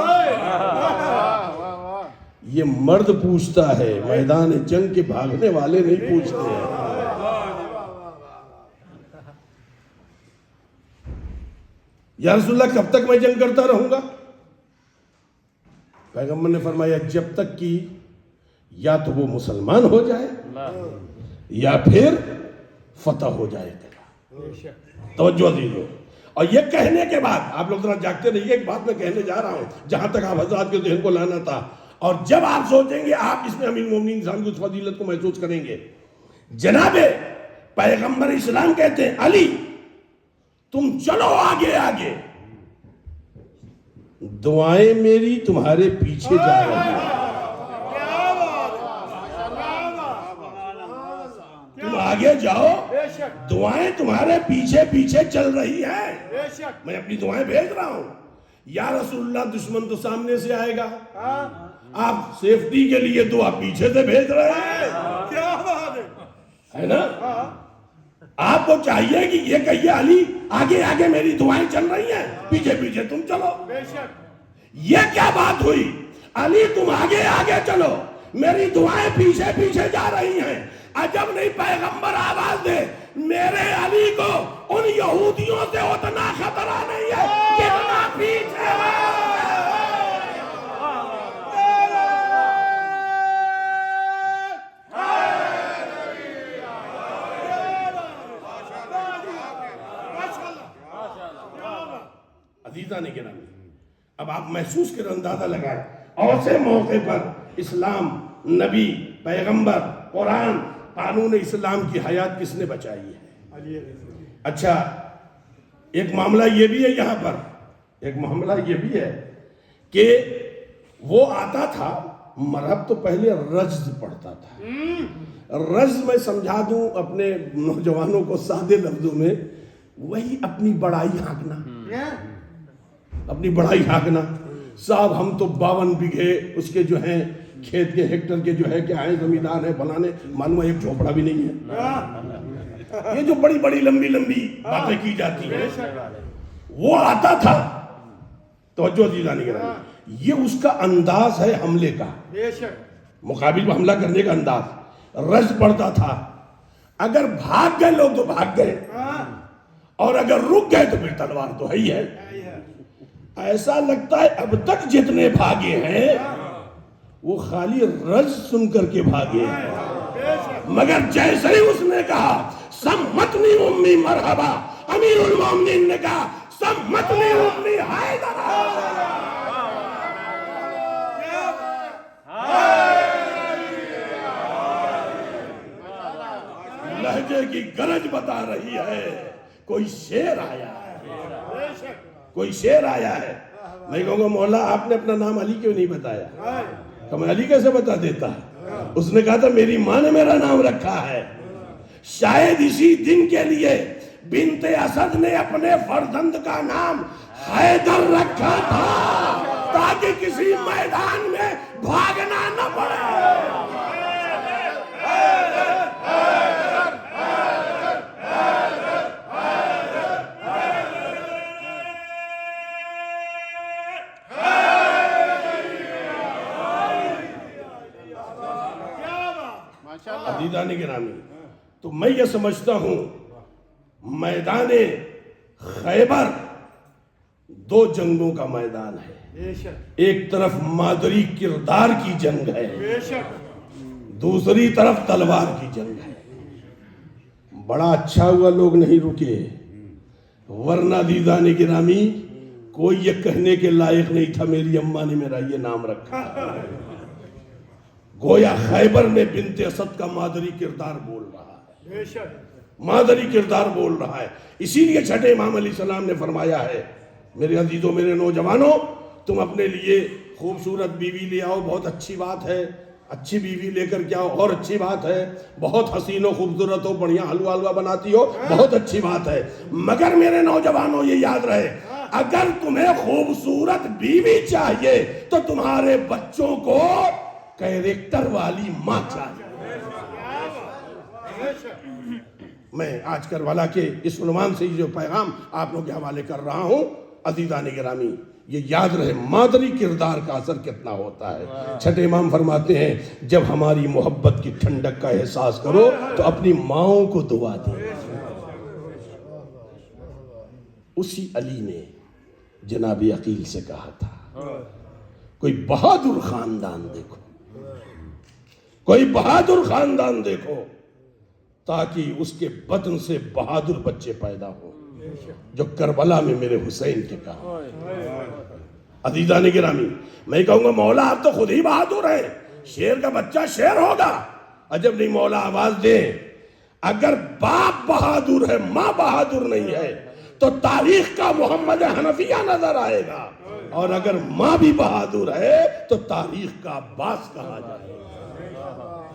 Speaker 1: یہ مرد پوچھتا ہے, میدان جنگ کے بھاگنے والے نہیں پوچھتے ہیں. یا رسول اللہ کب تک میں جنگ کرتا رہوں گا؟ پیغمبر نے فرمایا جب تک کہ یا تو وہ مسلمان ہو جائے یا پھر فتح ہو جائے گا. توجہ دیجیے. اور یہ کہنے کے بعد آپ لوگ ذرا جاگتے رہیے, ایک بات میں کہنے جا رہا ہوں جہاں تک آپ حضرات کے ذہن کو لانا تھا, اور جب آپ سوچیں گے آپ اس میں امیر المومنین اسلام کی اس فضیلت کو محسوس کریں گے. جناب پیغمبر اسلام کہتے ہیں علی تم چلو آگے آگے, دعائیں میری تمہارے پیچھے جا رہی ہیں. تم آگے جاؤ, دعائیں تمہارے پیچھے پیچھے چل رہی ہیں. میں اپنی دعائیں بھیج رہا ہوں. یا رسول اللہ دشمن تو سامنے سے آئے گا, آپ سیفٹی کے لیے دعا پیچھے سے بھیج رہے ہیں. کیا بات ہے نا؟ آپ کو چاہیے کہ یہ کہیے علی آگے آگے میری دعائیں چل رہی ہیں, پیچھے پیچھے تم چلو. یہ کیا بات ہوئی؟ علی تم آگے آگے چلو, میری دعائیں پیچھے پیچھے جا رہی ہیں. عجب نہیں پیغمبر آواز دے میرے علی کو ان یہودیوں سے اتنا خطرہ نہیں ہے جتنا پیچھے ہے. عزیزان گرامی, اب آپ محسوس کریں, اندازہ لگائیں, اور سے موقع پر اسلام, نبی, پیغمبر, قرآن, قانون اسلام کی حیات کس نے بچائی ہے؟ اچھا ایک معاملہ یہ بھی ہے یہاں پر, ایک معاملہ یہ بھی ہے کہ وہ آتا تھا, مرہب تو پہلے رجز پڑھتا تھا. رجز میں سمجھا دوں اپنے نوجوانوں کو سادے لفظوں میں, وہی اپنی بڑائی ہانکنا, اپنی بڑائی ہانکنا. صاحب ہم تو 52 بیگھے اس کے جو ہیں کھیت کے ہیکٹر کے جو ہے کہ آئے زمیندار ہیں بنانے, معلوم ہے ایک جھوپڑا بھی نہیں ہے. یہ جو بڑی بڑی لمبی لمبی باتیں کی جاتی ہیں, وہ آتا تھا. توجہ عزیزان گرامی, یہ اس کا انداز ہے حملے کا, مقابل پر حملہ کرنے کا انداز. رجز پڑتا تھا, اگر بھاگ گئے لوگ تو بھاگ گئے, اور اگر رک گئے تو پھر تلوار تو ہے ہی ہے. ایسا لگتا ہے اب تک جتنے بھاگے ہیں وہ خالی رجز سن کر کے بھاگے ہیں. مگر جیسے ہی اس نے کہا سمتنی امی مرحبا, امیر المومنین نے کہا سمتنی امی حیدر. لہجے کی گرج بتا رہی ہے کوئی شیر آیا ہے, کوئی شیر آیا ہے. میں کہوں گا مولا آپ نے اپنا نام علی کیوں نہیں بتایا؟ کہ میں علی کیسے بتا دیتا؟ اس نے کہا تھا میری ماں نے میرا نام رکھا ہے. شاید اسی دن کے لیے بنت اسد نے اپنے فرزند کا نام حیدر رکھا تھا تاکہ کسی میدان میں بھاگنا نہ پڑے. عزیزان گرامی، تو میں یہ سمجھتا ہوں میدان خیبر دو جنگوں کا میدان ہے. ایک طرف مادری کردار کی جنگ ہے، دوسری طرف تلوار کی جنگ ہے. بڑا اچھا ہوا لوگ نہیں رکے، ورنہ عزیزان گرامی کوئی یہ کہنے کے لائق نہیں تھا میری اماں نے میرا یہ نام رکھا. گویا خیبر میں بنت اسد کا مادری کردار بول رہا ہے، مادری کردار بول رہا ہے. اسی لیے چھٹے امام علیہ السلام نے فرمایا ہے میرے عزیزوں، میرے نوجوانوں، تم اپنے لیے خوبصورت بیوی لے آؤ، بہت اچھی بات ہے، اچھی بیوی لے کر کے آؤ، اور اچھی بات ہے. بہت حسین و خوبصورت ہو، بڑھیا حلوہ بناتی ہو، بہت اچھی بات ہے. مگر میرے نوجوانوں یہ یاد رہے، اگر تمہیں خوبصورت بیوی چاہیے تو تمہارے بچوں کو کیریکٹر والی ماں چاہیے. میں آج کربلا کے اس عنوان سے جو پیغام آپ لوگوں کے حوالے کر رہا ہوں، عزیزان گرامی یہ یاد رہے مادری کردار کا اثر کتنا ہوتا ہے. چھٹے امام فرماتے ہیں جب ہماری محبت کی ٹھنڈک کا احساس کرو تو اپنی ماؤں کو دعا دے. اسی علی نے جناب عقیل سے کہا تھا کوئی بہادر خاندان دیکھو، کوئی بہادر خاندان دیکھو تاکہ اس کے بدن سے بہادر بچے پیدا ہو، جو کربلا میں میرے حسین کے کہا. عزیزان گرامی میں کہوں گا مولا آپ تو خود ہی بہادر ہیں، شیر کا بچہ شیر ہوگا. عجب نہیں مولا آواز دیں، اگر باپ بہادر ہے ماں بہادر نہیں ہے تو تاریخ کا محمد حنفیہ نظر آئے گا، اور اگر ماں بھی بہادر ہے تو تاریخ کا عباس کہا جائے گا.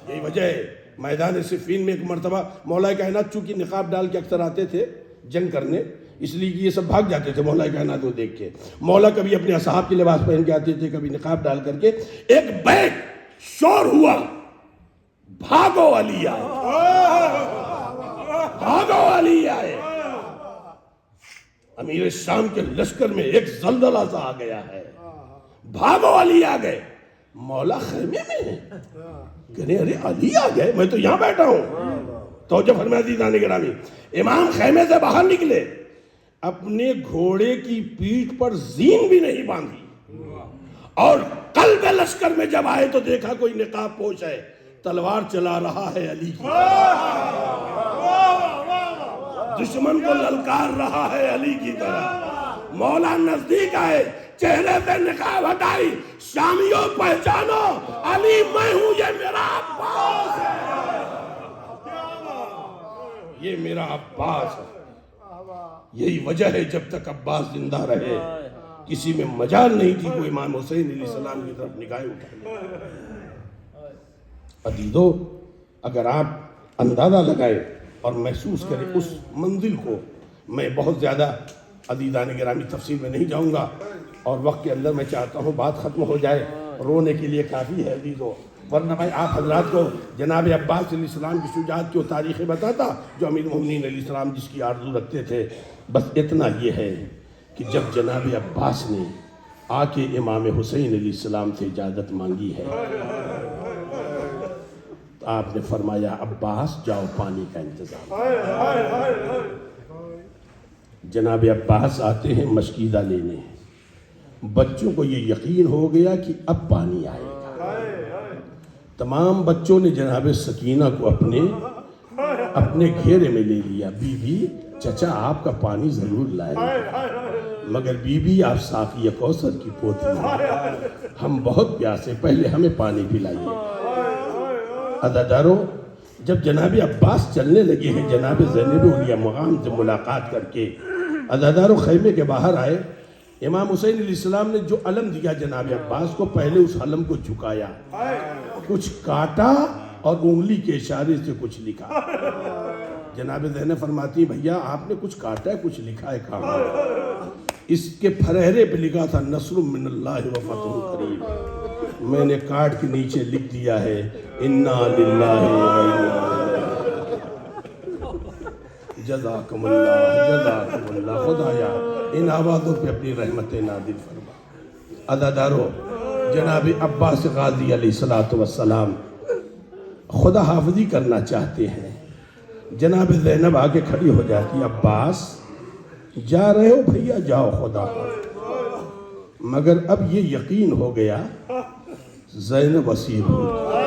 Speaker 1: یہی وجہ ہے میدان صفین میں ایک مرتبہ مولا کائنات چونکہ نقاب ڈال کے اکثر آتے تھے جنگ کرنے، اس لیے کہ یہ سب بھاگ جاتے تھے مولا کائنات کو دیکھ کے. مولا کبھی اپنے اصحاب کے لباس پہن کے آتے تھے، کبھی نقاب ڈال کر کے. ایک بیک شور ہوا، بھاگو علی آئے، بھاگو علی آئے. امیر شام کے لشکر میں ایک زلزلہ سا آ گیا ہے، بھاگو علی آ گئے. مولا خیمے میں ہیں، کہنے ارے علی آ گئے، میں تو یہاں بیٹھا ہوں. توجہ فرمائے عزیزان گرامی، امام خیمے سے باہر نکلے، اپنے گھوڑے کی پیٹھ پر زین بھی نہیں باندھی، اور قلب لشکر میں جب آئے تو دیکھا کوئی نقاب پوش ہے، تلوار چلا رہا ہے علی کی، دشمن کو للکار رہا ہے علی کی طرح. مولا نزدیک آئے، چہرے سے نقاب ہٹائی، شامیوں پہچانو علی میں ہوں، یہ میرا عباس ہے، یہ میرا عباس ہے. یہی وجہ ہے جب تک عباس زندہ رہے کسی میں مجال نہیں تھی کوئی امام حسین علیہ السلام کی طرف نگاہیں اٹھانے. عزیزو اگر آپ اندازہ لگائے اور محسوس کریں اس منزل کو، میں بہت زیادہ عزیزان گرامی تفصیل میں نہیں جاؤں گا، اور وقت کے اندر میں چاہتا ہوں بات ختم ہو جائے، رونے کے لیے کافی ہے عزیزو. ورنہ میں آپ حضرات کو جناب عباس علیہ السلام کی شجاعت کی وہ تاریخیں بتاتا جو امیر المومنین علیہ السلام جس کی آرزو رکھتے تھے. بس اتنا یہ ہے کہ جب جناب عباس نے آ کے امام حسین علیہ السلام سے اجازت مانگی ہے تو آپ نے فرمایا عباس جاؤ پانی کا انتظام. جناب عباس آتے ہیں مشکیزہ لینے، بچوں کو یہ یقین ہو گیا کہ اب پانی آئے گا. تمام بچوں نے جناب سکینہ کو اپنے گھیرے میں لے لیا. بی بی چچا آپ کا پانی ضرور لائے، مگر بی بی آپ ساقی کوثر کی پوتی ہیں، ہم بہت پیاسے، پہلے ہمیں پانی پلائیے. عزادارو جب جناب عباس چلنے لگے ہیں جناب زینب علیہ مقام سے ملاقات کر کے، عزادارو خیمے کے باہر آئے. امام حسین علیہ السلام نے جو علم دیا جناب عباس کو، پہلے اس علم کو جھکایا، کچھ کاٹا اور انگلی کے اشارے سے کچھ لکھا. جناب زینب فرماتی بھیا آپ نے کچھ کاٹا ہے کچھ لکھا ہے کہاں؟ اس کے پھرہرے پہ لکھا تھا نصر من اللہ و فتح قریب. میں نے کاٹ کے نیچے لکھ دیا ہے انا للہ و انا جزاکم اللہ. خدایا ان آوازوں پہ اپنی رحمت نازل فرما. عزادارو جناب عباس غازی علیہ السلام خدا حافظی کرنا چاہتے ہیں. جناب زینب آگے کھڑی ہو جاتی، عباس جا رہے ہو بھیا جاؤ خدا حافظ، مگر اب یہ یقین ہو گیا زینب اسیر ہو گئی.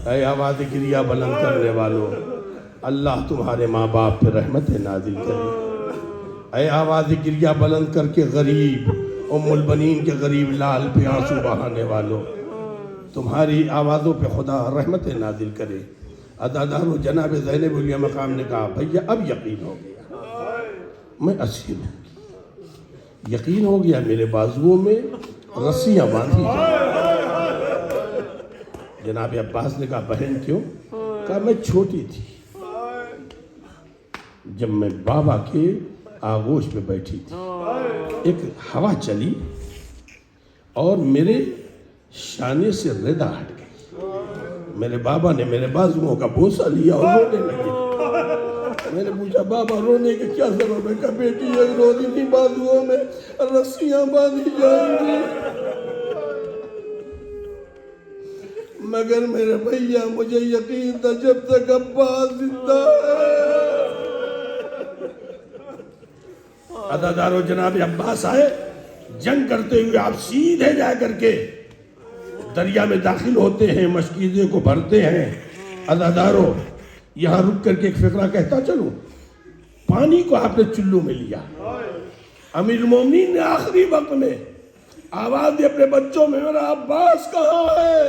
Speaker 1: اے آواز گریہ بلند کرنے والوں، اللہ تمہارے ماں باپ پہ رحمت نازل کرے. اے آواز گریہ بلند کر کے غریب ام البنین کے غریب لال پہ آنسو بہانے والوں، تمہاری آوازوں پہ خدا رحمت نازل کرے. عزادارو جناب زینب علیہ مقام نے کہا بھیا اب یقین ہو گیا میں اسیر ہوں، یقین ہو گیا میرے بازوؤں میں رسیاں باندھی جائیں. جناب عباس نے کہا بہن کیوں؟ کہا میں چھوٹی تھی جب میں بابا کے آغوش پہ بیٹھی تھی، ایک ہوا چلی اور میرے شانے سے ردا ہٹ گئی. میرے بابا نے میرے بازوؤں کا بوسہ لیا اور رونے لگے. میں نے پوچھا بابا رونے کے کیا سبب ہے؟ کہا بیٹی ایک روزی نہیں بازوؤں میں رسیاں باندھی جائیں گی. مگر میرے بھیا مجھے یقین تھا جب تک عباس زندہ ہے. عزادارو جناب عباس آئے، جنگ کرتے ہوئے آپ سیدھے جا کر کے دریا میں داخل ہوتے ہیں، مشکیزے کو بھرتے ہیں. عزادارو یہاں رک کر کے ایک فقرہ کہتا چلوں. پانی کو آپ نے چلو میں لیا. امیر المومنین نے آخری وقت میں آواز دی اپنے بچوں میں میرا عباس کہاں ہے؟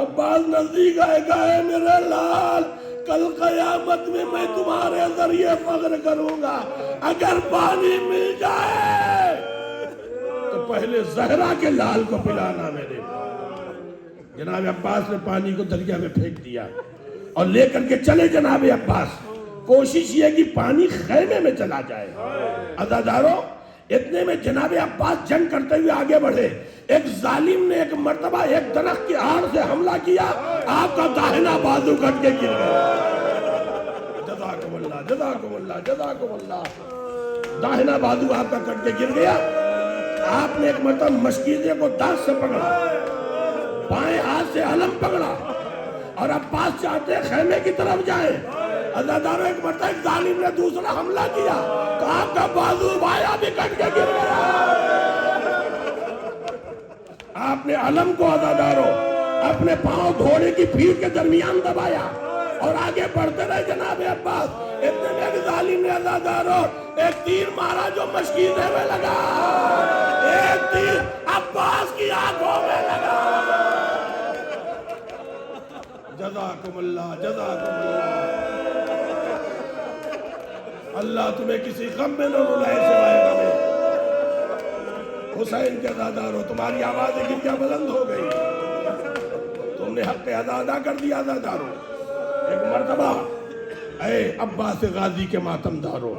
Speaker 1: عباس نزدیک آئے گئے میرے لال کل قیامت میں تمہارے ذریعے فخر کروں گا. اگر پانی مل جائے تو پہلے زہرا کے لال کو پلانا میرے. جناب عباس نے پانی کو دریا میں پھینک دیا اور لے کر کے چلے. جناب عباس کوشش یہ کہ پانی خیمے میں چلا جائے. عزادارو اتنے میں جناب عباس جنگ کرتے ہوئے آگے بڑھے. ایک ظالم نے ایک مرتبہ ایک درخت کی آڑ سے حملہ کیا، آپ کا داہنا بازو کٹ کے گر گیا. جزاکم اللہ جزاکم اللہ جزاکم اللہ. داہنا بازو آپ کا کٹ کے گر گیا. آپ نے ایک مرتبہ مشکیزے کو دست سے پکڑا، بائیں ہاتھ سے علم پکڑا اور عباس چاہتے خیمے کی طرف جائیں. عزادارو ایک مرتبہ ایک ظالم نے دوسرا حملہ کیا تو آپ کا بازو بایاں بھی کٹ کے گر گیا. آپ نے علم کو عزادارو اپنے پاؤں گھوڑے کی پھیڑ کے درمیان دبایا اور آگے بڑھتے رہے. جناب عباس اتنے میں ایک ظالم نے عزادارو ایک تیر مارا جو مشکیزے میں لگا. ایک تیر عباس کی آنکھوں میں لگا. جزاکم اللہ جزاکم اللہ. اللہ تمہیں کسی غم میں نہ رلائے سوائے غم حسین کے عزادارو. تمہاری آوازیں گریہ بلند ہو گئی، تم نے حق ادا ادا کر دیا. عزادارو ایک مرتبہ اے عباس غازی کے ماتم دارو،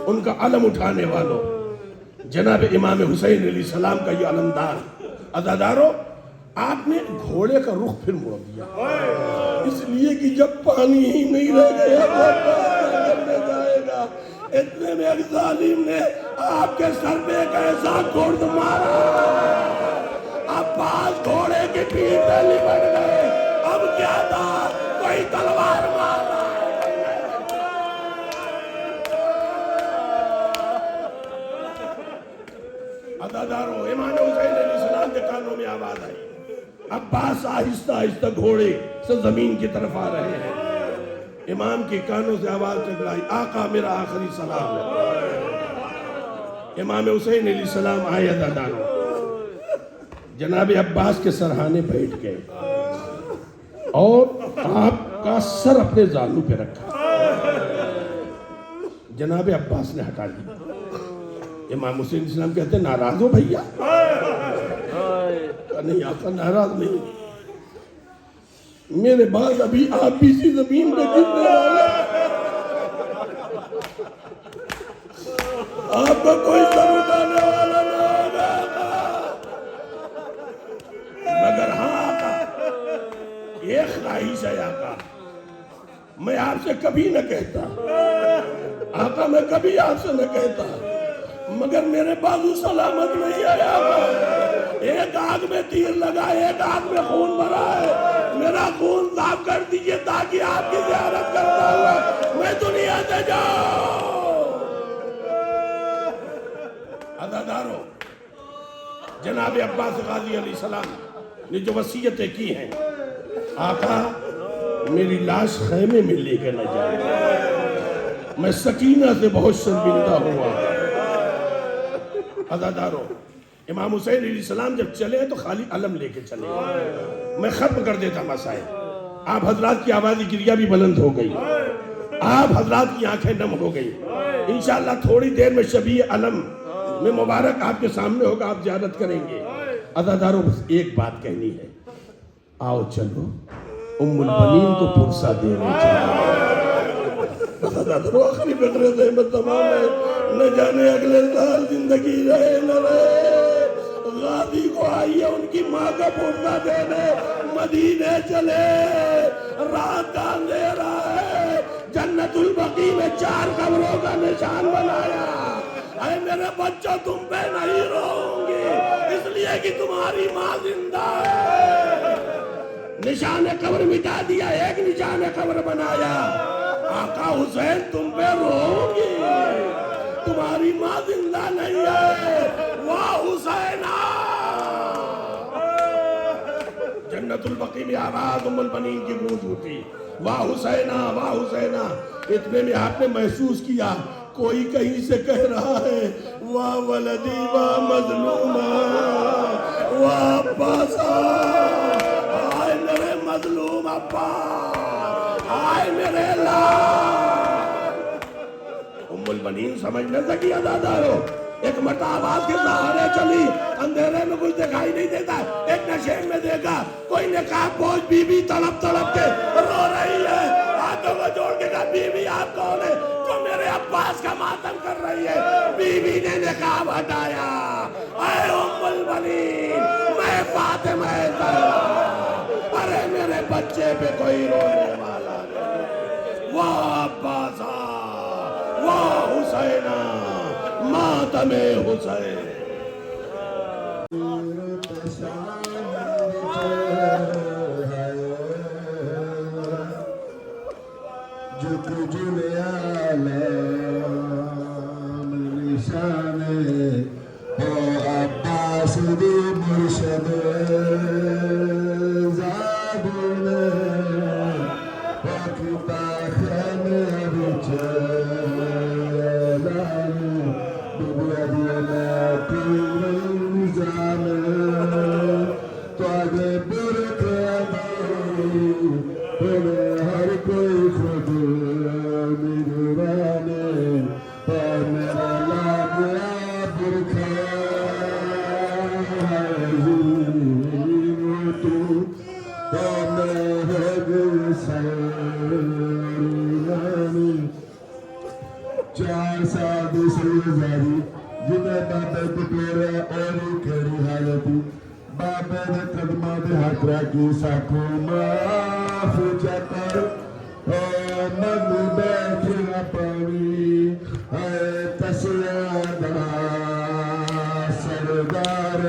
Speaker 1: ان کا علم اٹھانے والوں، جناب امام حسین علیہ السلام کا یہ علمدار. عزادارو آپ نے گھوڑے کا رخ پھر موڑ دیا، اس لیے کہ جب پانی ہی نہیں رہ گیا تو کرنے جائے گا. اتنے میں ایک ظالم نے آپ کے سر پہ ایک ایسا گرد مارا، عباس گھوڑے کی پیٹھ پہ لپٹ گئے. اب کیا تھا؟ کوئی تلوار مار رہا ہے. عزادارو امام حسین علیہ السلام کے کانوں میں آواز آئی. عباس آہستہ آہستہ گھوڑے سے زمین کی طرف آ رہے ہیں. امام کی کانوں سے آواز ٹکرائی آقا میرا آخری سلام ہے. امام حسین علیہ السلام آئے. عزادارو جناب عباس کے سرہانے بیٹھ گئے اور آپ کا سر اپنے زانو پہ رکھا. جناب عباس نے ہٹا دیا. امام حسین علیہ السلام کہتے ہیں ناراض ہو بھیا؟ نہیں آقا ناراض نہیں، میرے بعد ابھی آپ بھی اسی زمین پہ گرنے والے. آپ کا کوئی سر اٹھانے والا نہ ہوگا. مگر ہاں آقا ایک خواہش ہے آقا، میں آپ سے کبھی نہ کہتا، آقا میں کبھی آپ سے نہ کہتا، مگر میرے بازو سلامت نہیں آیا، ایک آنکھ میں تیر لگا، ایک آنکھ میں خون بھرا ہے، میرا خون صاف کر دیجئے تاکہ آپ کی زیارت کرتا ہوا میں دنیا سے جاؤں۔ عزادارو، جناب عباس غازی علیہ السلام نے جو وصیتیں کی ہیں، آقا میری لاش خیمے میں لے کے نہ جائے، میں سکینہ سے بہت شرمندہ ہوا۔ عزادارو، امام حسین علیہ السلام جب چلے تو خالی علم لے کے چلے، میں ختم کر دیتا مسائل۔ آپ حضرات کی آواز گریہ بھی بلند ہو گئی، آپ حضرات کی آنکھیں نم ہو گئی، انشاءاللہ تھوڑی دیر میں شبیہ علم میں مبارک آپ کے سامنے ہوگا، آپ زیارت کریں گے۔ عزادارو، بس ایک بات کہنی ہے، آؤ چلو ام البنین کو پرسہ دینے چاہیے۔ عزادارو، آخری فقرے زحمت تمام ہے، نہ جانے اگلے سال زندگی رہے نہ رہے، غازی کو آئیے ان کی ماں کا پرسہ دینے، مدینے چلے، رات کا اندھیرا ہے، جنت البقیع میں 4 قبروں کا نشان بنایا۔ اے میرے بچوں، تم پہ نہیں روؤں گی، اس لیے کہ تمہاری ماں زندہ ہے۔ نشان قبر مٹا دیا، ایک نشان قبر بنایا۔ آقا حسین، تم پہ روؤں گی، تمہاری ماں زندہ نہیں ہے۔ واہ حسینہ! جنت البقیع میں آواز ام البنین کی گونج اٹھی، واہ حسینہ، واہ حسینہ۔ اتنے میں آپ نے محسوس کیا کوئی کہیں سے کہہ رہا ہے، واہ ولدی واہ مظلومہ، واہ عباسہ، آئے میرے مظلوم عباس، آئے میرے لال۔ ام البنین سمجھ نہ سکی عزادارو، ایک مرتبہ آواز کے سہارے چلی، اندھیرے میں کچھ دکھائی نہیں دیتا، ایک نشین میں دیکھا کوئی نقاب پوش بی بی تڑپ تڑپ کے رو رہی ہے، ہاتھوں کو جوڑ کے کہا بی بی آپ کون ہے؟ تو میرے عباس کا ماتم کر رہی ہے۔ بی بی نے نقاب ہٹایا، اے ام البنین، میں فاطمہ زہرا، ارے میرے بچے پہ کوئی رونے والا نہیں، واہ عباسہ، واہ حسینہ، ماتم حسین۔ جنہیں بابے کو پیرے اور کھڑی حالتی، بابے نے قدمہ دے ہاتھ رکھی ساکھو معاف چکر، من بیٹھا پانی، اے تسلیدہ سردار،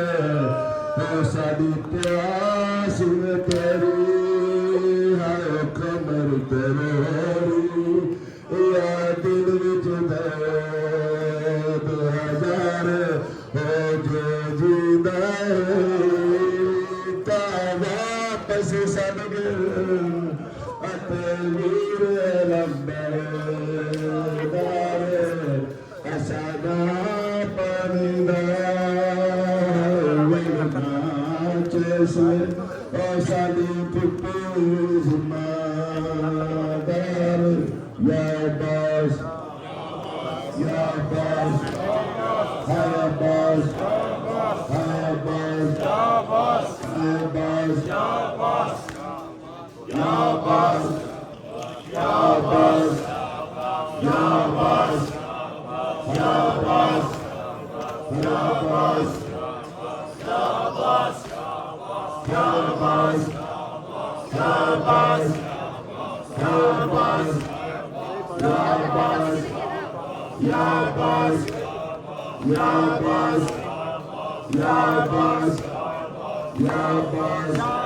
Speaker 1: تو ساڑی پیاس میں تیری، اے کمر تیری، یا دل وچ درد ہزار، ہو جو جیدہ تا واپس صدگر، اتویر لمبردار، اسادا پاندار، ویلنا چیسے، اسالی پپوز مادار، یا عباس، یا عباس، یا عباس، یا عباس، یا عباس، یا عباس، یا عباس، یا عباس، یا عباس، یا عباس، یا عباس، یا عباس، یا عباس، یا عباس، یا عباس، یا عباس، یا عباس، یا عباس یا عباس یا عباس